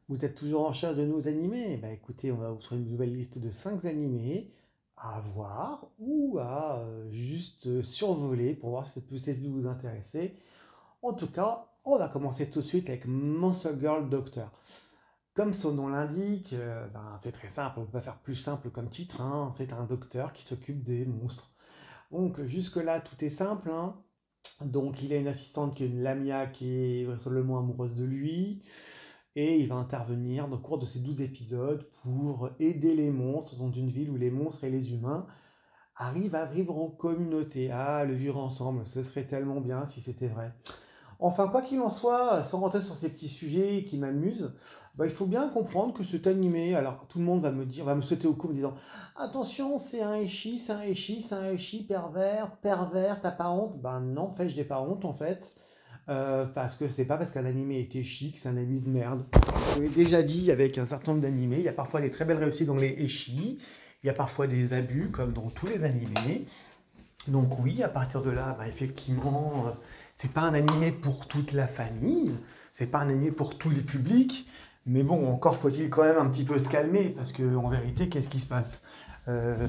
Vous êtes toujours en recherche de nouveaux animés? Bah écoutez, on va vous faire une nouvelle liste de 5 animés à voir ou à juste survoler pour voir si ça peut vous intéresser. En tout cas, on va commencer tout de suite avec Monster Girl Doctor. Comme son nom l'indique, c'est très simple, on ne peut pas faire plus simple comme titre, hein. C'est un docteur qui s'occupe des monstres. Donc jusque-là, tout est simple, hein. Donc il a une assistante qui est une Lamia qui est vraisemblablement amoureuse de lui. Et il va intervenir au cours de ces 12 épisodes pour aider les monstres dans une ville où les monstres et les humains arrivent à vivre en communauté, à le vivre ensemble. Ce serait tellement bien si c'était vrai. Enfin, quoi qu'il en soit, sans rentrer sur ces petits sujets qui m'amusent, il faut bien comprendre que cet animé, alors tout le monde va me dire, va me sauter au cou en me disant attention, c'est un Eshi, c'est un Eshi, c'est un Eshi pervers, pervers, t'as pas honte? Ben non, en fait, je n'ai pas honte en fait. Parce que c'est pas parce qu'un animé était chic, c'est un animé de merde. Je l'ai déjà dit avec un certain nombre d'animés, il y a parfois des très belles réussites dans les Eshi, il y a parfois des abus comme dans tous les animés. Donc oui, à partir de là, effectivement, c'est pas un animé pour toute la famille, c'est pas un animé pour tous les publics, mais bon, encore faut-il quand même un petit peu se calmer, parce que en vérité, qu'est-ce qui se passe? Euh,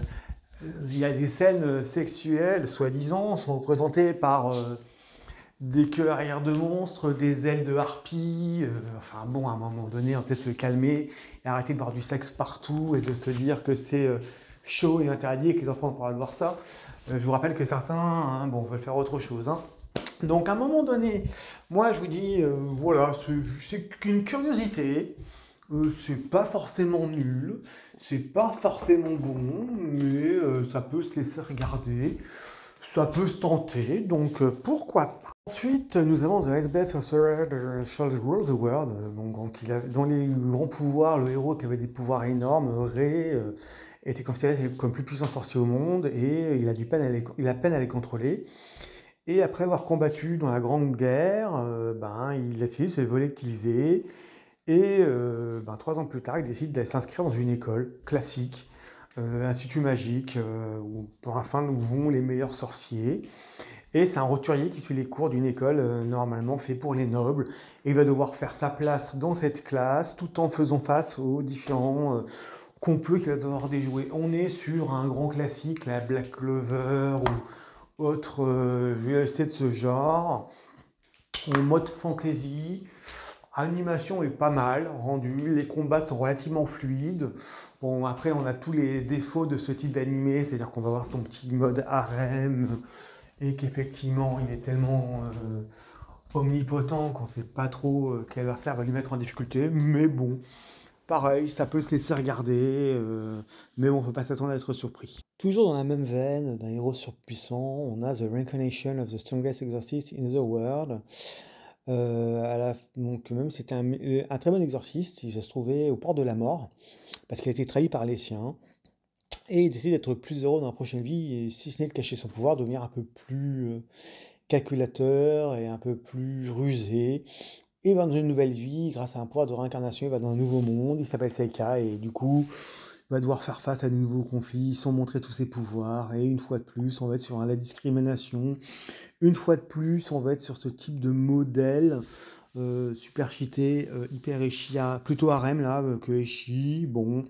il y a des scènes sexuelles, soi-disant, sont représentées par des queues arrière de monstres, des ailes de harpies. Enfin bon, à un moment donné, on peut se calmer et arrêter de voir du sexe partout et de se dire que c'est chaud et interdit et que les enfants ont pas le droit de voir ça. Je vous rappelle que certains, hein, bon, veulent faire autre chose, hein. Donc à un moment donné, moi je vous dis, voilà, c'est qu'une curiosité. C'est pas forcément nul, c'est pas forcément bon, mais ça peut se laisser regarder, ça peut se tenter, donc pourquoi pas. Ensuite, nous avons The Best Sorcerer Shall Rule the World, dont les grands pouvoirs, le héros qui avait des pouvoirs énormes, Ré, était considéré comme le plus puissant sorcier au monde et il a peine à les contrôler. Et après avoir combattu dans la Grande Guerre, il a décidé de se volatiliser. Et 3 ans plus tard, il décide d'aller s'inscrire dans une école classique, institut magique, où vont les meilleurs sorciers. Et c'est un roturier qui suit les cours d'une école normalement fait pour les nobles. Et il va devoir faire sa place dans cette classe tout en faisant face aux différents complots qu'il va devoir déjouer. On est sur un grand classique, la Black Clover ou autre VLC de ce genre, en mode fantasy. Animation est pas mal rendue, les combats sont relativement fluides. Bon, après, on a tous les défauts de ce type d'animé, c'est-à-dire qu'on va avoir son petit mode harem et qu'effectivement, il est tellement omnipotent qu'on ne sait pas trop quel adversaire va lui mettre en difficulté. Mais bon, pareil, ça peut se laisser regarder, mais bon, faut pas s'attendre à être surpris. Toujours dans la même veine d'un héros surpuissant, on a The Reincarnation of the Strongest Exorcist in the World. Donc même c'était un très bon exorciste, il se trouvait au port de la mort, parce qu'il a été trahi par les siens, et il décide d'être plus heureux dans la prochaine vie, et si ce n'est de cacher son pouvoir, devenir un peu plus calculateur et un peu plus rusé. Et il va dans une nouvelle vie, grâce à un pouvoir de réincarnation, il va dans un nouveau monde, il s'appelle Seika, et du coup, il va devoir faire face à de nouveaux conflits sans montrer tous ses pouvoirs. Et une fois de plus, on va être sur la discrimination. Une fois de plus, on va être sur ce type de modèle super cheaté, hyper Eshia, plutôt harem là que Eshi. Bon,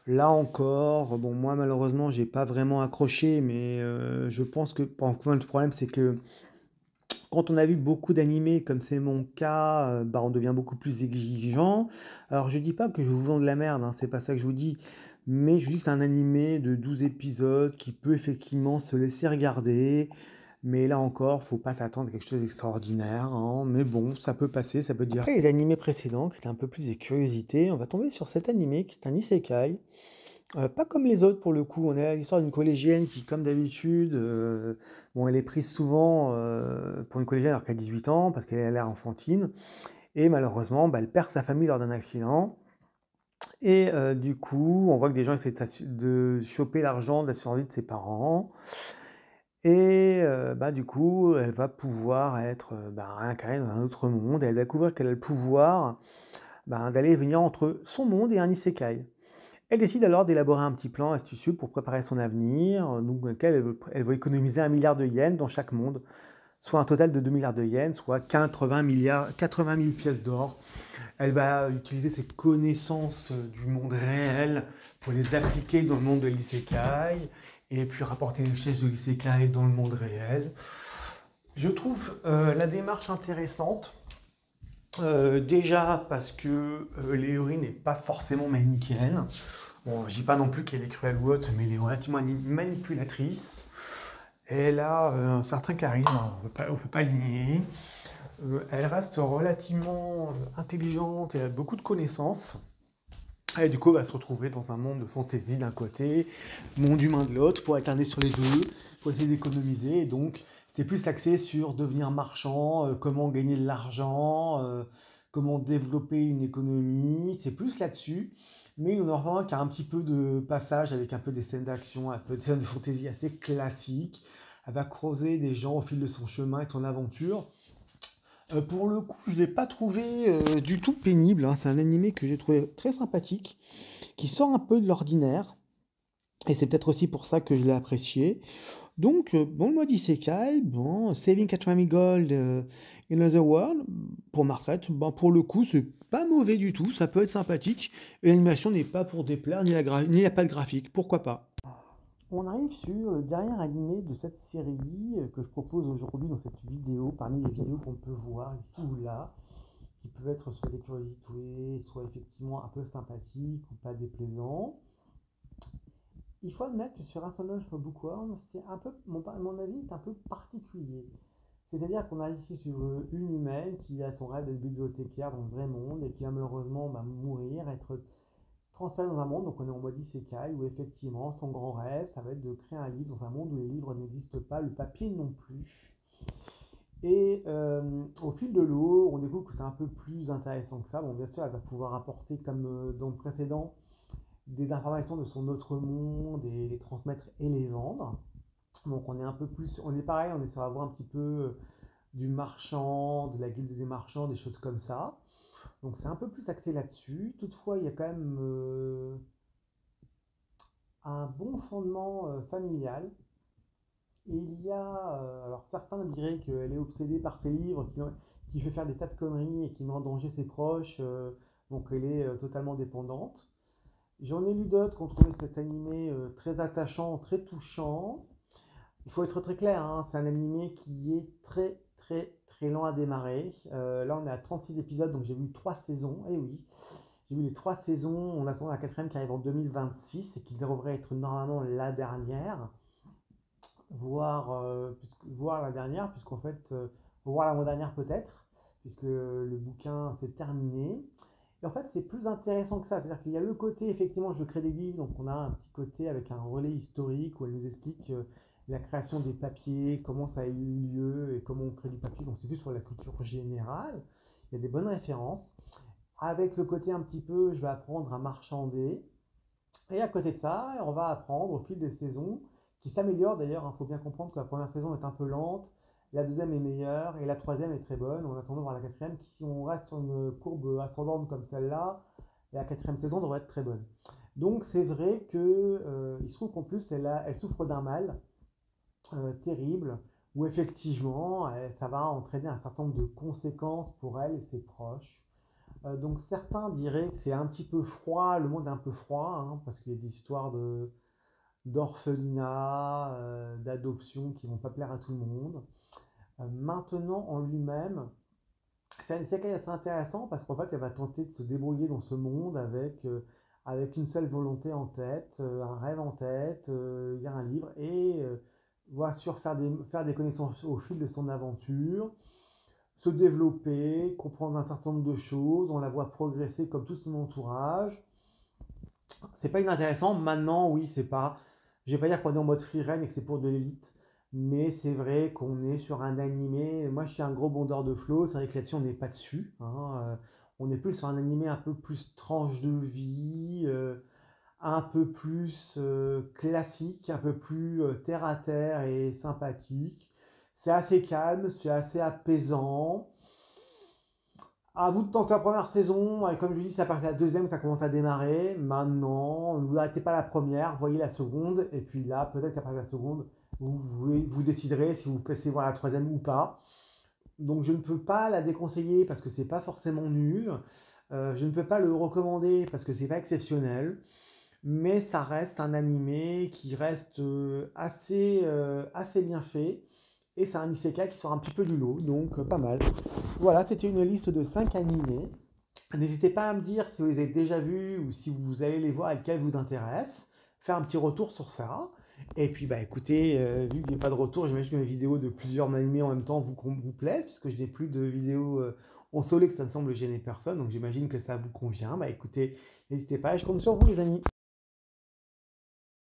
là encore, bon, moi malheureusement, j'ai pas vraiment accroché, mais je pense que le problème, c'est que quand on a vu beaucoup d'animés, comme c'est mon cas, on devient beaucoup plus exigeant. Alors je dis pas que je vous vends de la merde, hein, c'est pas ça que je vous dis, mais je vous dis que c'est un animé de 12 épisodes qui peut effectivement se laisser regarder. Mais là encore, faut pas s'attendre à quelque chose d'extraordinaire, hein. Mais bon, ça peut passer, ça peut dire. Après les animés précédents, qui étaient un peu plus des curiosités, on va tomber sur cet animé qui est un isekai. Pas comme les autres pour le coup, on est à l'histoire d'une collégienne qui, comme d'habitude, bon, elle est prise souvent pour une collégienne alors qu'elle a 18 ans, parce qu'elle a l'air enfantine, et malheureusement, elle perd sa famille lors d'un accident, et du coup, on voit que des gens essaient de choper l'argent de la survie de ses parents, et du coup, elle va pouvoir être réincarnée dans un autre monde, et elle va découvrir qu'elle a le pouvoir d'aller et venir entre son monde et un isekai. Elle décide alors d'élaborer un petit plan astucieux pour préparer son avenir, donc dans lequel elle veut économiser 1 milliard de yens dans chaque monde. soit un total de 2 milliards de yens, soit 80 000 pièces d'or. Elle va utiliser ses connaissances du monde réel pour les appliquer dans le monde de l'isekai et puis rapporter les richesses de l'isekai dans le monde réel. Je trouve la démarche intéressante. Déjà parce que Léori n'est pas forcément manichéenne. Bon, je dis pas non plus qu'elle est cruelle ou autre, mais elle est relativement manipulatrice. Elle a un certain charisme, on peut pas le nier. Elle reste relativement intelligente et a beaucoup de connaissances. Et du coup, elle va se retrouver dans un monde de fantaisie d'un côté, monde humain de l'autre, pour alterner sur les deux, pour essayer d'économiser. Et donc, c'est plus axé sur devenir marchand, comment gagner de l'argent, comment développer une économie. C'est plus là-dessus. Mais il y en aura un qui a un petit peu de passage avec un peu des scènes d'action, un peu des scènes de fantaisie assez classiques. Elle va croiser des gens au fil de son chemin et de son aventure. Pour le coup, je ne l'ai pas trouvé du tout pénible, hein. C'est un animé que j'ai trouvé très sympathique, qui sort un peu de l'ordinaire. Et c'est peut-être aussi pour ça que je l'ai apprécié. Donc, bon, le mode Isekai, bon, Saving 80 000 Gold in Another World, pour ma retraite, bon, pour le coup, c'est pas mauvais du tout, ça peut être sympathique. Et l'animation n'est pas pour déplaire, ni la patte graphique, pourquoi pas. On arrive sur le dernier animé de cette série que je propose aujourd'hui dans cette vidéo, parmi les vidéos qu'on peut voir ici ou là, qui peuvent être soit des curiosités, soit effectivement un peu sympathiques ou pas déplaisants. Il faut admettre que sur Ascendance of Bookworm, c'est un peu, mon avis est un peu particulier. C'est-à-dire qu'on a ici sur une humaine qui a son rêve d'être bibliothécaire dans le vrai monde et qui va malheureusement mourir, être transféré dans un monde, donc on est en mode isekai, où effectivement son grand rêve, ça va être de créer un livre dans un monde où les livres n'existent pas, le papier non plus. Et au fil de l'eau, on découvre que c'est un peu plus intéressant que ça. Bon, bien sûr, elle va pouvoir apporter, comme dans le précédent, des informations de son autre monde et les transmettre et les vendre. Donc on est un peu plus, on est pareil, on essaie d'avoir un petit peu du marchand, de la guilde des marchands, des choses comme ça. Donc c'est un peu plus axé là-dessus. Toutefois, il y a quand même un bon fondement familial. Et il y a, alors certains diraient qu'elle est obsédée par ses livres, qui fait faire des tas de conneries et qui met en danger ses proches, donc elle est totalement dépendante. J'en ai lu d'autres qui ont trouvé cet animé très attachant, très touchant. Il faut être très clair, hein, c'est un animé qui est très très très lent à démarrer. Là on est à 36 épisodes, donc j'ai vu 3 saisons, et oui, j'ai vu les 3 saisons, on attend la quatrième qui arrive en 2026 et qui devrait être normalement la dernière, voire la dernière, puisqu'en fait, voire l'avant-dernière peut-être, puisque le bouquin s'est terminé. Et en fait, c'est plus intéressant que ça. C'est-à-dire qu'il y a le côté, effectivement, je crée des livres, donc on a un petit côté avec un relais historique où elle nous explique la création des papiers, comment ça a eu lieu et comment on crée du papier. Donc c'est plus sur la culture générale. Il y a des bonnes références. Avec le côté un petit peu, je vais apprendre à marchander. Et à côté de ça, on va apprendre au fil des saisons, qui s'améliorent d'ailleurs. Il faut bien comprendre que la première saison est un peu lente, la deuxième est meilleure et la troisième est très bonne. On attend de voir la quatrième, qui si on reste sur une courbe ascendante comme celle-là, la quatrième saison devrait être très bonne. Donc c'est vrai que il se trouve qu'en plus elle souffre d'un mal terrible, où effectivement ça va entraîner un certain nombre de conséquences pour elle et ses proches. Donc certains diraient que c'est un petit peu froid, le monde est un peu froid, hein, parce qu'il y a des histoires d'orphelinat, d'adoption qui ne vont pas plaire à tout le monde. Maintenant, en lui-même, c'est un isekai assez intéressant parce qu'en fait, elle va tenter de se débrouiller dans ce monde avec une seule volonté en tête, un rêve en tête, lire un livre et bien sûr faire des connaissances au fil de son aventure, se développer, comprendre un certain nombre de choses, on la voit progresser comme tout son entourage. C'est pas inintéressant. Maintenant, oui, c'est pas. Je vais pas dire qu'on est en mode free run et que c'est pour de l'élite, mais c'est vrai qu'on est sur un animé. Moi, je suis un gros bondeur de flow. C'est vrai que là-dessus, on n'est pas dessus, hein. On est plus sur un animé un peu plus tranche de vie, un peu plus classique, un peu plus terre à terre et sympathique. C'est assez calme, c'est assez apaisant. À vous de tenter la première saison, et comme je dis, c'est à partir de la deuxième que ça commence à démarrer. Maintenant, ne vous arrêtez pas la première, voyez la seconde, et puis là, peut-être qu'à partir de la seconde, Vous déciderez si vous passez voir la troisième ou pas. Donc je ne peux pas la déconseiller parce que c'est pas forcément nul. Je ne peux pas le recommander parce que c'est pas exceptionnel. Mais ça reste un animé qui reste assez bien fait. Et c'est un isekai qui sort un petit peu du lot, donc pas mal. Voilà, c'était une liste de 5 animés. N'hésitez pas à me dire si vous les avez déjà vus ou si vous allez les voir et lequel vous intéresse. Faire un petit retour sur ça. Et puis bah écoutez, vu qu'il n'y a pas de retour, j'imagine que mes vidéos de plusieurs animés en même temps vous plaisent, puisque je n'ai plus de vidéos en solo que ça ne semble gêner personne, donc j'imagine que ça vous convient. Bah écoutez, n'hésitez pas, je compte sur vous les amis.